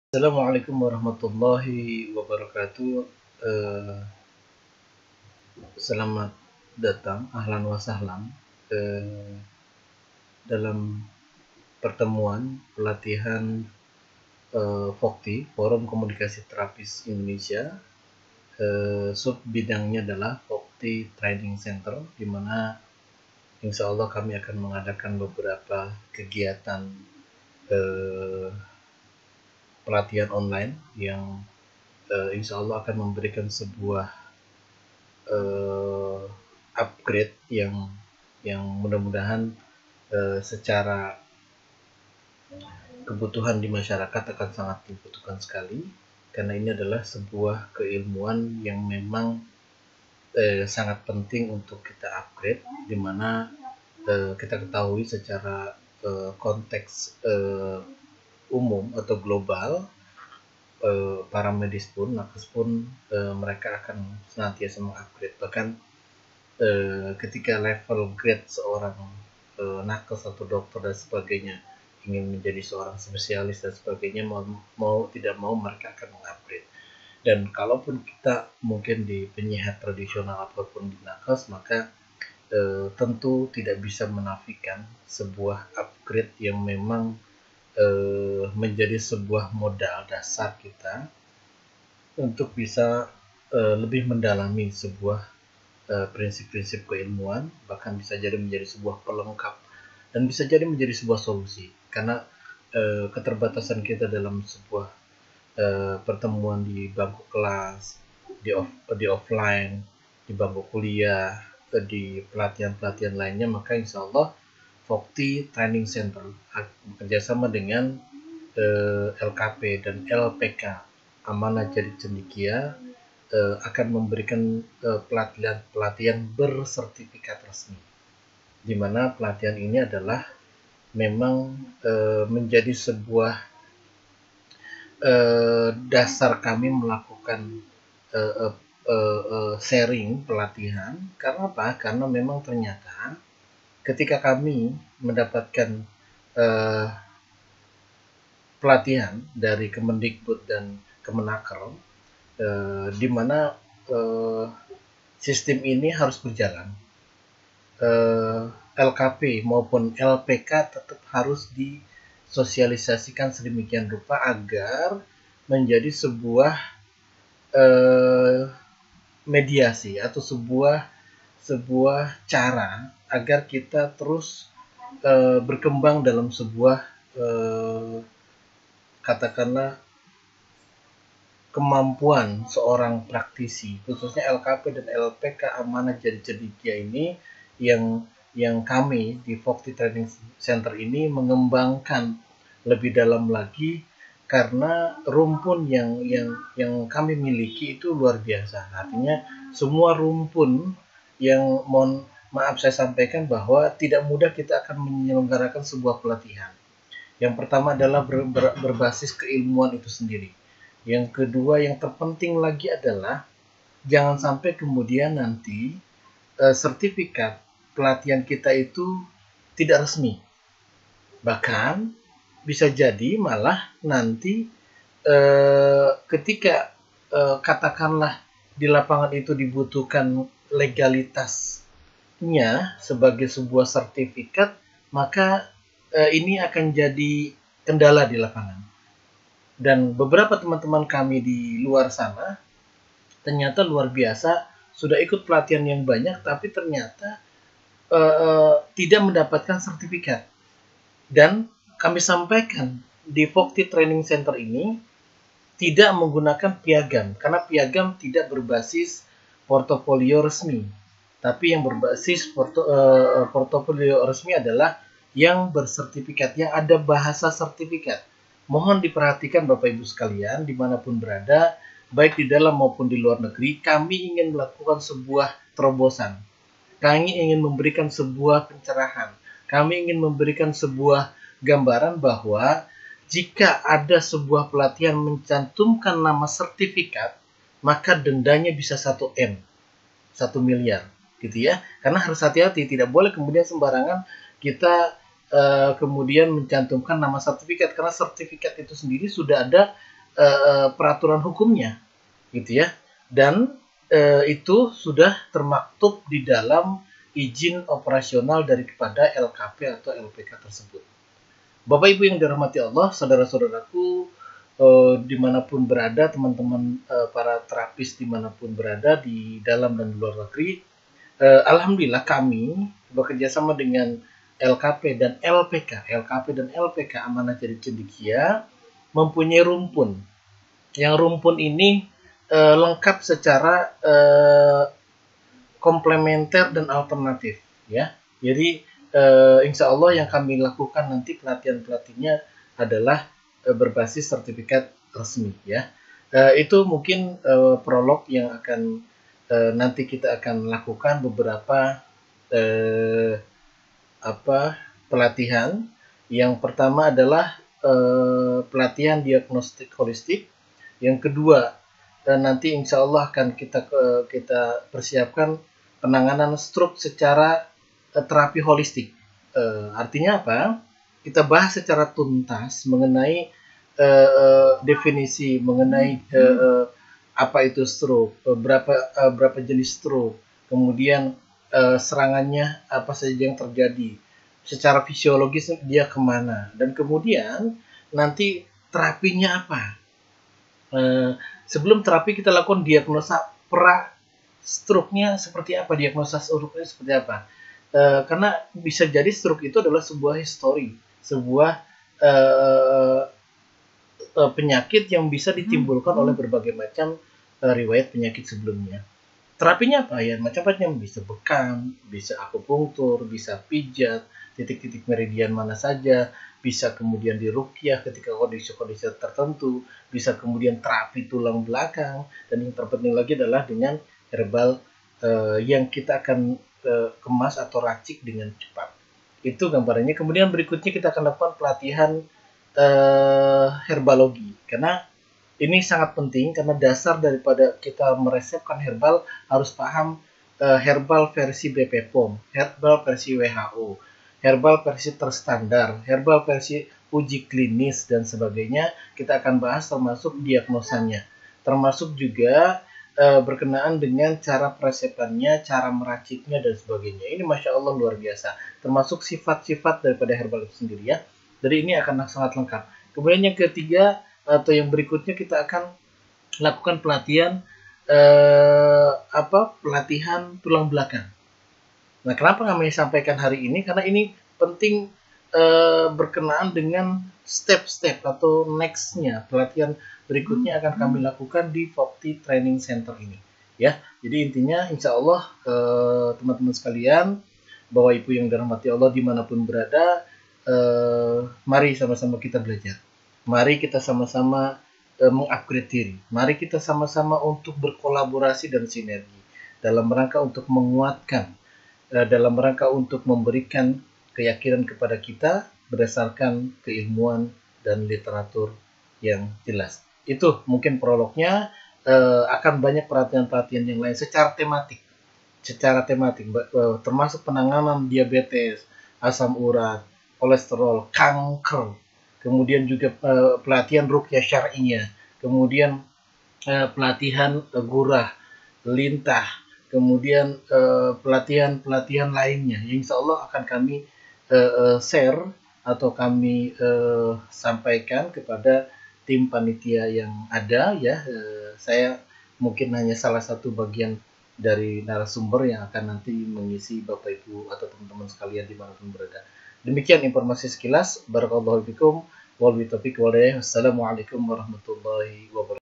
Assalamualaikum warahmatullahi wabarakatuh. Eh, Selamat datang, ahlan wa sahlan, eh, dalam pertemuan pelatihan FOKTI, Forum Komunikasi Terapis Indonesia. Sub bidangnya adalah FOKTI Training Center, di mana insya Allah kami akan mengadakan beberapa kegiatan eh, pelatihan online yang insya Allah akan memberikan sebuah uh, upgrade yang mudah-mudahan secara kebutuhan di masyarakat akan sangat dibutuhkan sekali, karena ini adalah sebuah keilmuan yang memang sangat penting untuk kita upgrade, di mana kita ketahui secara konteks umum atau global, para medis pun, nakes pun, mereka akan senantiasa mengupgrade. Bahkan ketika level grade seorang nakes atau dokter dan sebagainya ingin menjadi seorang spesialis dan sebagainya, mau tidak mau mereka akan mengupgrade. Dan kalaupun kita mungkin di penyihat tradisional ataupun di nakes, maka tentu tidak bisa menafikan sebuah upgrade yang memang menjadi sebuah modal dasar kita untuk bisa lebih mendalami sebuah prinsip-prinsip keilmuan, bahkan bisa jadi menjadi sebuah pelengkap dan bisa jadi menjadi sebuah solusi, karena keterbatasan kita dalam sebuah pertemuan di bangku kelas, di offline, di bangku kuliah, di pelatihan-pelatihan lainnya, maka insya Allah FOKTI Training Center bekerjasama dengan LKP dan LPK Amanah Jadi Cendikia akan memberikan pelatihan bersertifikat resmi, di mana pelatihan ini adalah memang menjadi sebuah dasar kami melakukan sharing pelatihan. Karena apa? Karena memang ternyata ketika kami mendapatkan pelatihan dari Kemendikbud dan Kemenaker, di mana sistem ini harus berjalan. LKP maupun LPK tetap harus disosialisasikan sedemikian rupa agar menjadi sebuah mediasi atau sebuah cara agar kita terus berkembang dalam sebuah katakanlah kemampuan seorang praktisi, khususnya LKP dan LPK Amanah Jadi Cendikia ini, yang kami di FOKTI Training Center ini mengembangkan lebih dalam lagi, karena rumpun yang kami miliki itu luar biasa. Artinya semua rumpun yang maaf saya sampaikan bahwa tidak mudah kita akan menyelenggarakan sebuah pelatihan. Yang pertama adalah berbasis keilmuan itu sendiri. Yang kedua, yang terpenting lagi adalah jangan sampai kemudian nanti sertifikat pelatihan kita itu tidak resmi. Bahkan bisa jadi malah nanti ketika katakanlah di lapangan itu dibutuhkan legalitasnya sebagai sebuah sertifikat, maka ini akan jadi kendala di lapangan. Dan beberapa teman-teman kami di luar sana ternyata luar biasa, sudah ikut pelatihan yang banyak, tapi ternyata tidak mendapatkan sertifikat. Dan kami sampaikan di FOKTI Training Center ini tidak menggunakan piagam, karena piagam tidak berbasis portofolio resmi. Tapi yang berbasis portofolio resmi adalah yang bersertifikat, yang ada bahasa sertifikat. Mohon diperhatikan Bapak Ibu sekalian, dimanapun berada, baik di dalam maupun di luar negeri, kami ingin melakukan sebuah terobosan. Kami ingin memberikan sebuah pencerahan. Kami ingin memberikan sebuah gambaran bahwa jika ada sebuah pelatihan mencantumkan nama sertifikat, maka dendanya bisa 1 M, 1 miliar, gitu ya. Karena harus hati-hati, tidak boleh kemudian sembarangan kita kemudian mencantumkan nama sertifikat, karena sertifikat itu sendiri sudah ada peraturan hukumnya, gitu ya. Dan itu sudah termaktub di dalam izin operasional daripada LKP atau LPK tersebut. Bapak Ibu yang dirahmati Allah, saudara-saudaraku, dimanapun berada, teman-teman para terapis dimanapun berada di dalam dan di luar negeri, alhamdulillah kami bekerja sama dengan LKP dan LPK Amanah Jadi Cendekia mempunyai rumpun. Yang rumpun ini lengkap secara komplementer dan alternatif, ya. Jadi insya Allah yang kami lakukan nanti pelatihan-pelatihannya adalah berbasis sertifikat resmi, ya. Itu mungkin prolog yang akan nanti kita akan lakukan beberapa pelatihan. Yang pertama adalah pelatihan diagnostik holistik. Yang kedua nanti insya Allah akan kita persiapkan penanganan stroke secara terapi holistik. Artinya apa? Kita bahas secara tuntas mengenai definisi mengenai apa itu stroke, berapa jenis stroke, kemudian serangannya apa saja yang terjadi, secara fisiologis dia kemana, dan kemudian nanti terapinya apa. Sebelum terapi kita lakukan diagnosa stroke-nya seperti apa, diagnosa stroke-nya seperti apa. Karena bisa jadi stroke itu adalah sebuah histori, sebuah penyakit yang bisa ditimbulkan oleh berbagai macam riwayat penyakit sebelumnya. Terapinya apa ya? Macam-macam, bisa bekam, bisa akupunktur, bisa pijat, titik-titik meridian mana saja, bisa kemudian diruqyah ketika kondisi-kondisi tertentu, bisa kemudian terapi tulang belakang, dan yang terpenting lagi adalah dengan herbal yang kita akan kemas atau racik dengan cepat. Itu gambarannya. Kemudian berikutnya kita akan lakukan pelatihan herbalogi, karena ini sangat penting karena dasar daripada kita meresepkan herbal harus paham herbal versi BPOM, herbal versi WHO, herbal versi terstandar, herbal versi uji klinis dan sebagainya. Kita akan bahas termasuk diagnosanya, termasuk juga berkenaan dengan cara peresepannya, cara meraciknya dan sebagainya. Ini Masya Allah luar biasa, termasuk sifat-sifat daripada herbal itu sendiri, ya. Jadi ini akan sangat lengkap. Kemudian yang ketiga atau yang berikutnya kita akan lakukan pelatihan pelatihan tulang belakang. Nah, kenapa kami sampaikan hari ini? Karena ini penting berkenaan dengan step-step atau next-nya, pelatihan berikutnya akan kami lakukan di Vokti Training Center ini, ya. Jadi intinya insya Allah teman-teman sekalian, Bapak Ibu yang dirahmati Allah dimanapun berada, mari sama-sama kita belajar. Mari kita sama-sama mengupgrade diri. Mari kita sama-sama untuk berkolaborasi dan sinergi dalam rangka untuk menguatkan, dalam rangka untuk memberikan keyakinan kepada kita berdasarkan keilmuan dan literatur yang jelas. Itu mungkin prolognya. Akan banyak pelatihan-pelatihan yang lain secara tematik, termasuk penanganan diabetes, asam urat, kolesterol, kanker, kemudian juga pelatihan ruqyah syar'iyah, kemudian pelatihan gurah, lintah, kemudian pelatihan-pelatihan lainnya yang insya Allah akan kami share atau kami sampaikan kepada tim panitia yang ada, ya. Saya mungkin hanya salah satu bagian dari narasumber yang akan nanti mengisi Bapak Ibu atau teman-teman sekalian dimanapun berada. Demikian informasi sekilas. Barakallahu fikum. Wassalamualaikum warahmatullahi wabarakatuh.